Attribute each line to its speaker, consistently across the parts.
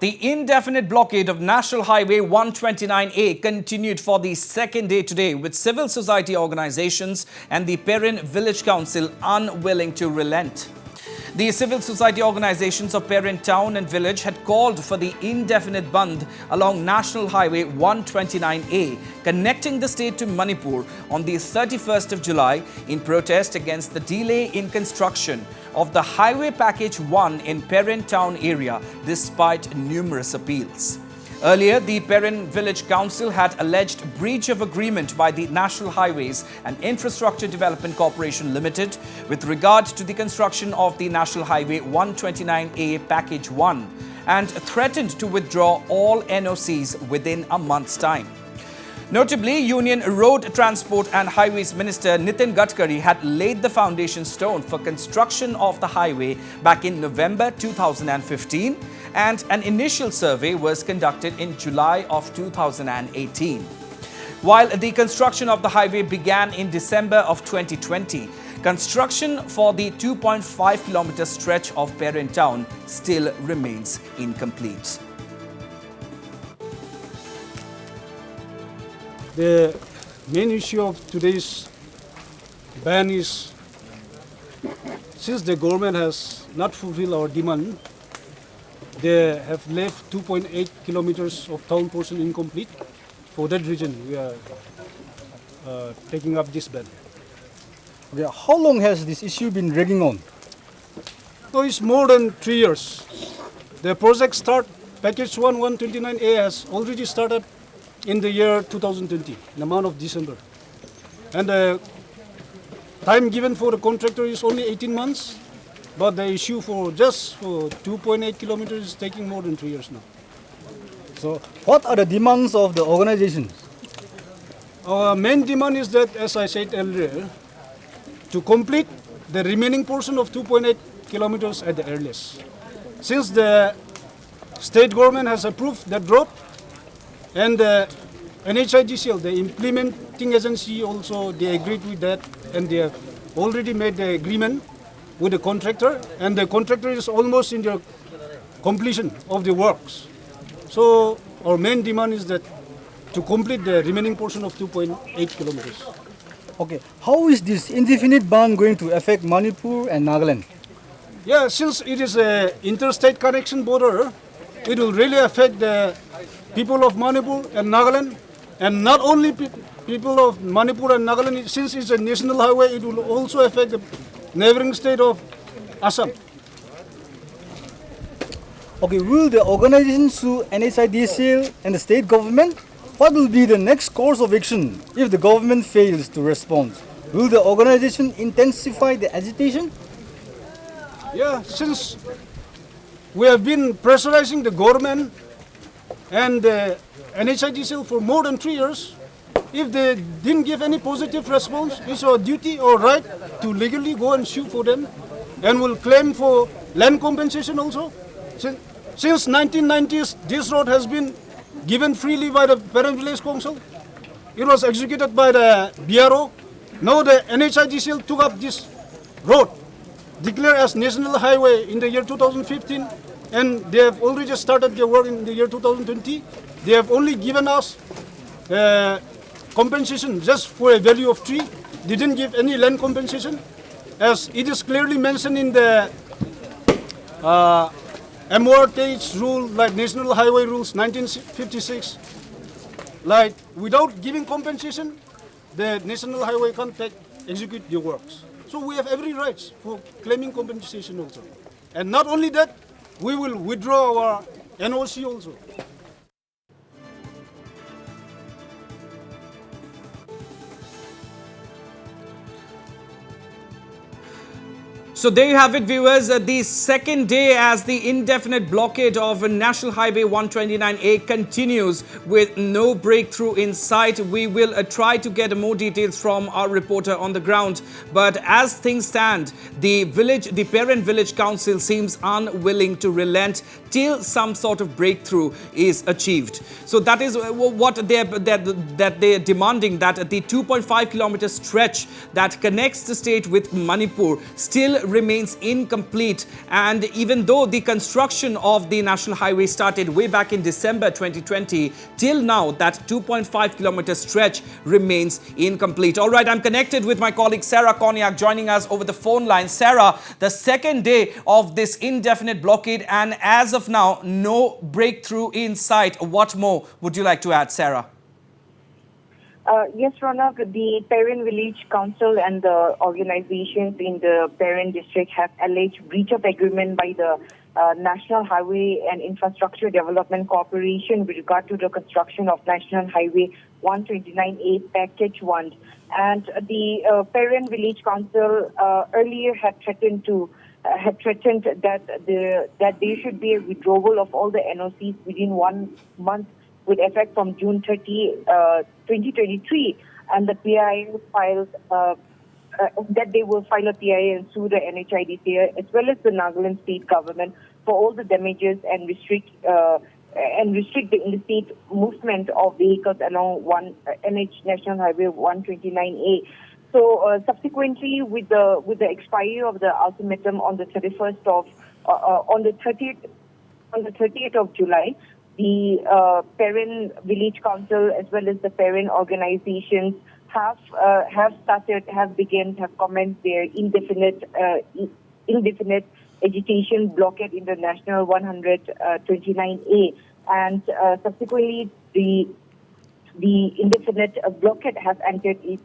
Speaker 1: The indefinite blockade of National Highway 129A continued for the second day today, with civil society organizations and the Peren Village Council unwilling to relent. The civil society organizations of Peren Town and Village had called for the indefinite bandh along National Highway 129A, connecting the state to Manipur on the 31st of July in protest against the delay in construction of the Highway Package 1 in Peren Town area, despite numerous appeals. Earlier, the Peren Village Council had alleged breach of agreement by the National Highways and Infrastructure Development Corporation Limited with regard to the construction of the National Highway 129A Package 1 and threatened to withdraw all NOCs within a month's time. Notably, Union Road Transport and Highways Minister Nitin Gadkari had laid the foundation stone for construction of the highway back in November 2015, and an initial survey was conducted in July of 2018. While the construction of the highway began in December of 2020, construction for the 2.5-kilometer stretch of Peren Town still remains incomplete.
Speaker 2: The main issue of today's ban is, since the government has not fulfilled our demand, they have left 2.8 kilometers of town portion incomplete. For that reason, we are taking up this ban.
Speaker 3: Okay, how long has this issue been dragging on?
Speaker 2: So it's more than 3 years. The project package 1, 129A has already started in the year 2020, in the month of December. And the time given for the contractor is only 18 months, but the issue for 2.8 kilometers is taking more than 3 years now.
Speaker 3: So, what are the demands of the organizations?
Speaker 2: Our main demand is that, as I said earlier, to complete the remaining portion of 2.8 kilometers at the earliest. Since the state government has approved that drop, and the NHIDCL, the implementing agency, also they agreed with that, and they have already made the agreement with the contractor, and the contractor is almost in the completion of the works. So our main demand is that to complete the remaining portion of 2.8 kilometers.
Speaker 3: Okay, how is this indefinite bandh going to affect Manipur and Nagaland?
Speaker 2: Yeah, since it is a interstate connection border, it will really affect the people of Manipur and Nagaland, and not only people of Manipur and Nagaland. Since it's a national highway, it will also affect the neighboring state of Assam.
Speaker 3: Okay, will the organization sue NHIDCL and the state government? What will be the next course of action if the government fails to respond? Will the organization intensify the agitation?
Speaker 2: Yeah, since we have been pressurizing the government and the NHIDCL for more than 3 years, if they didn't give any positive response, it's our duty or right to legally go and sue for them, and will claim for land compensation also. Since 1990s, this road has been given freely by the Peren Village Council. It was executed by the BRO. Now the NHIDCL took up this road, declared as national highway in the year 2015, and they have already started their work in the year 2020. They have only given us compensation just for a value of 3. They didn't give any land compensation, as it is clearly mentioned in the MORTH rule, like National Highway Rules 1956. Like, without giving compensation, the National Highway can't execute the works. So we have every right for claiming compensation also. And not only that, we will withdraw our NOC also.
Speaker 1: So there you have it, viewers. The second day as the indefinite blockade of National Highway 129A continues with no breakthrough in sight. We will try to get more details from our reporter on the ground. But as things stand, the Peren Village Council seems unwilling to relent till some sort of breakthrough is achieved. So that is what they're demanding, that the 2.5-kilometer stretch that connects the state with Manipur still remains incomplete. And even though the construction of the national highway started way back in December 2020, till now that 2.5 kilometer stretch remains incomplete. All right, I'm connected with my colleague Sarah Konyak joining us over the phone line. Sarah, the second day of this indefinite blockade, and as of now, no breakthrough in sight. What more would you like to add, Sarah?
Speaker 4: Yes, Ronak, the Peren Village Council and the organizations in the Peren district have alleged breach of agreement by the National Highway and Infrastructure Development Corporation with regard to the construction of National Highway 129A Package 1. And the Peren Village Council earlier had threatened that there should be a withdrawal of all the NOCs within 1 month with effect from June 30, 2023, and the PIA filed that they will file a PIA and sue the NHIDCA as well as the Nagaland state government for all the damages and restrict the interstate movement of vehicles along NH National Highway 129A. So subsequently, with the expiry of the ultimatum on the 30th of July, the Peren Village Council as well as the Peren organizations have commenced their indefinite agitation blockade in the National 129A, and subsequently the indefinite blockade has entered its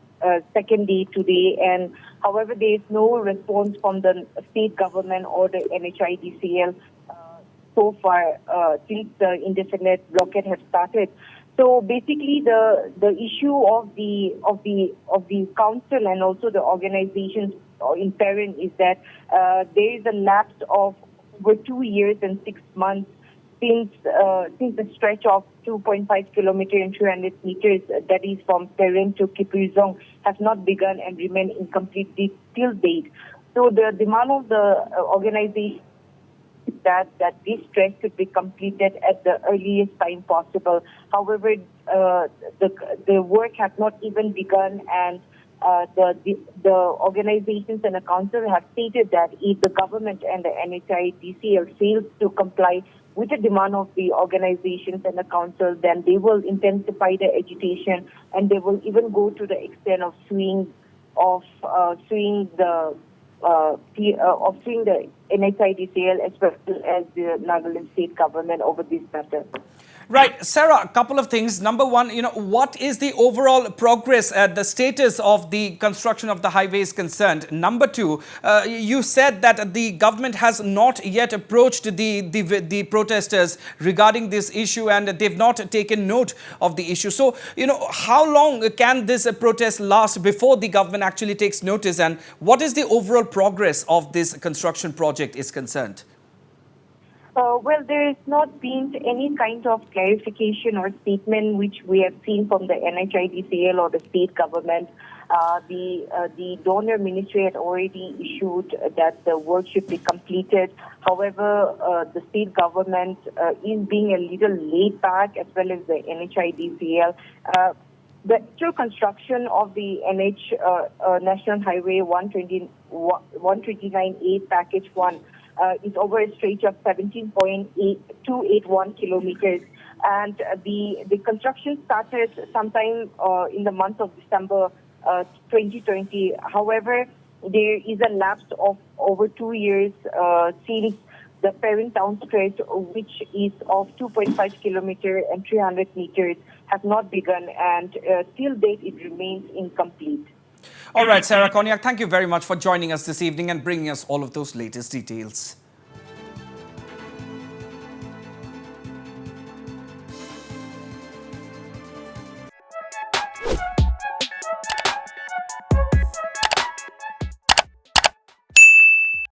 Speaker 4: second day today, and however there is no response from the state government or the NHIDCL so far since the indefinite blockade has started. So basically, the issue of the council and also the organizations in Peren is that there is a lapse of over 2 years and 6 months since the stretch of 2.5 kilometers and 300 meters, that is from Peren to Kipirzong, has not begun and remain incomplete till date. So the demand of the organization that this stretch could be completed at the earliest time possible. However, the work has not even begun, and the organizations and the council have stated that if the government and the NHIDCL fails to comply with the demand of the organizations and the council, then they will intensify the agitation, and they will even go to the extent of suing the NHIDCL as well as the Nagaland state government over this matter.
Speaker 1: Right, Sarah, a couple of things. Number one, what is the overall progress, the status of the construction of the highway is concerned? Number two, you said that the government has not yet approached the protesters regarding this issue, and they've not taken note of the issue. So, how long can this protest last before the government actually takes notice, and what is the overall progress of this construction project is concerned?
Speaker 4: Well, there has not been any kind of clarification or statement which we have seen from the NHIDCL or the state government. The donor ministry had already issued that the work should be completed. However, the state government is being a little laid back, as well as the NHIDCL. The actual construction of the National Highway 129A Package 1 is over a stretch of 17.281 kilometers, and the construction started sometime in the month of December 2020. However, there is a lapse of over 2 years since the Peren Town stretch, which is of 2.5 kilometers and 300 meters, has not begun, and till date it remains incomplete.
Speaker 1: All right, Sarah Konyak, thank you very much for joining us this evening and bringing us all of those latest details.